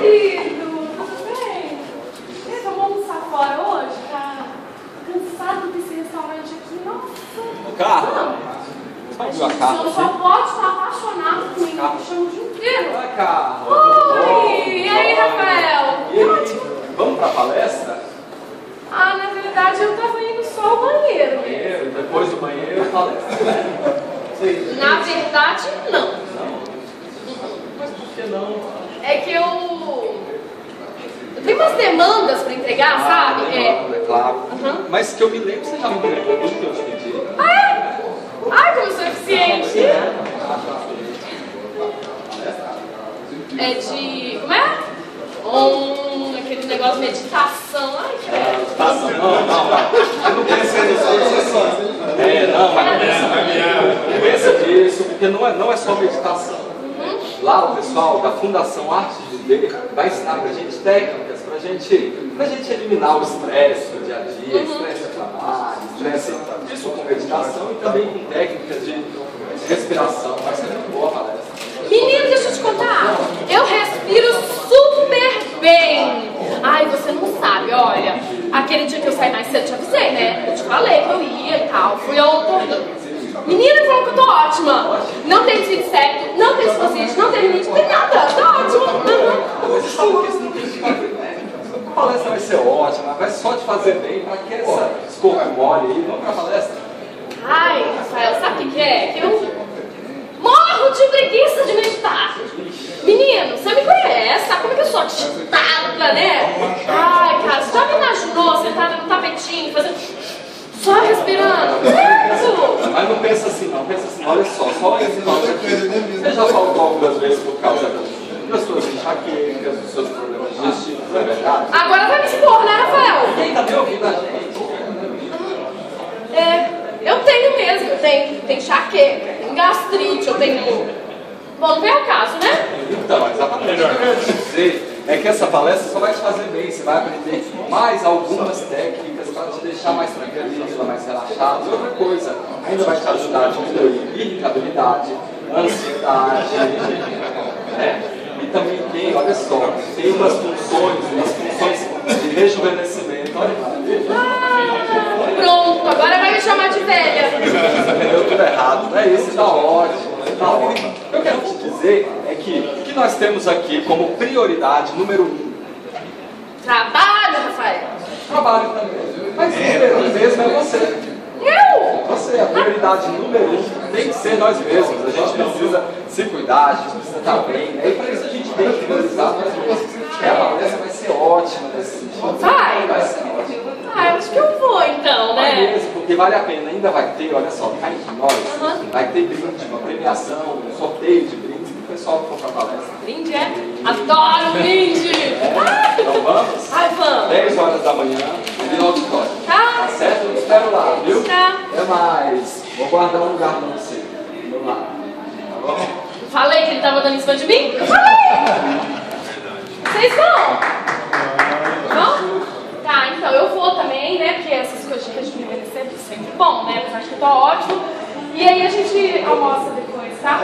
querido, tudo bem? Vamos almoçar fora hoje? Tá cansado desse restaurante aqui? Nossa! Carla! Você viu a Carla? Eu só pode estar apaixonado por mim, me chama o dia inteiro. Oi, Carla! Oi! E aí, Rafael? E aí? Vamos pra palestra? Ah, na verdade eu tava indo só ao banheiro. Banheiro, depois do banheiro, palestra. Na verdade, não. Não? Mas por que não? É que eu tenho umas demandas pra entregar, sabe? É claro. Uhum. Mas que eu me lembro, você já me entregou tudo que eu te pedi. Ah, é? Ai, como eu sou eficiente. É de... como é? Aquele negócio de meditação. Ai, que Meditação? Não. Eu não penso nisso. Não pensa nisso, porque não é só meditação. Lá o pessoal da Fundação Arte de Viver vai ensinar pra gente técnicas pra gente eliminar o estresse do dia a dia, estresse do trabalho, estresse isso com meditação e também com técnicas de respiração. Vai ser muito boa a palestra. Menino, deixa eu te contar. Eu respiro super bem. Ai, você não sabe, olha. Aquele dia que eu saí mais cedo, eu te avisei, né? Eu te falei que eu ia e tal. Fui ao otorrino. Menina falou que eu tô ótima. Não tem desvio septo, não tem escocite, não tem rinite, não tem nada. Tá ótima. Você sabe que isso não tem que fazer, né? A palestra vai ser ótima, vai só te fazer bem. Pra que esse corpo mole aí? Vamos pra palestra? Ai, Rafael, sabe o que é? Que eu morro de preguiça de meditar. Menino, você me conhece, sabe como é que eu sou agitada, né? Ai, cara, você já me imaginou sentada no tapetinho, fazendo... só respirando? Mas não pensa assim, não. Pensa assim, olha só esse nome aqui. Você já faltou algumas vezes por causa das suas enxaquecas, dos seus problemas digestivos, não é verdade? Agora vai me expor, né, Rafael? Quem tá me ouvindo a gente? Eu tenho mesmo, eu tenho enxaqueca, eu tenho gastrite, eu tenho... Bom, não vem ao caso, né? Então, exatamente. O que eu quero te dizer é que essa palestra só vai te fazer bem. Você vai aprender mais algumas técnicas para te deixar mais tranquila, mais relaxado. E outra coisa, ainda vai te ajudar a diminuir irritabilidade, ansiedade. E também tem, olha só, tem umas funções de rejuvenescimento. Olha Pronto, agora vai me chamar de velha. Você entendeu tudo errado, não é isso? Tá ótimo. Tá ótimo. O que eu quero te dizer é que o que nós temos aqui como prioridade número 1? Trabalho, Rafael. Trabalho também. Mas o número 1 mesmo é você. Eu? Você, a prioridade número 1 tem que ser nós mesmos. A gente precisa se cuidar, a gente precisa estar bem. E para isso a gente tem que priorizar nós mesmos. A palestra vai ser ótima nesse sentido. Vai ser ótima. Ah, eu acho que eu vou então, Vai né? mesmo, porque vale a pena. Ainda vai ter, olha só, cá entre nós, vai ter brinde, uma premiação, um sorteio de brindes pro pessoal que for pra palestra. Brinde, é? Adoro brinde! Então vamos? Ai, vamos! 10 horas da manhã, ali no auditório. Tá? Tá certo? Eu te espero lá, viu? Tá. Até mais. Vou guardar um lugar pra você. Vamos lá. Tá bom? Falei que ele tava dando em cima de mim? Eu falei! Vocês vão? Vão? Tá, então eu vou também, né? Porque essas coisas de rejuvenescer é sempre bom, né? Mas acho que eu tô ótimo. E aí a gente almoça depois, tá?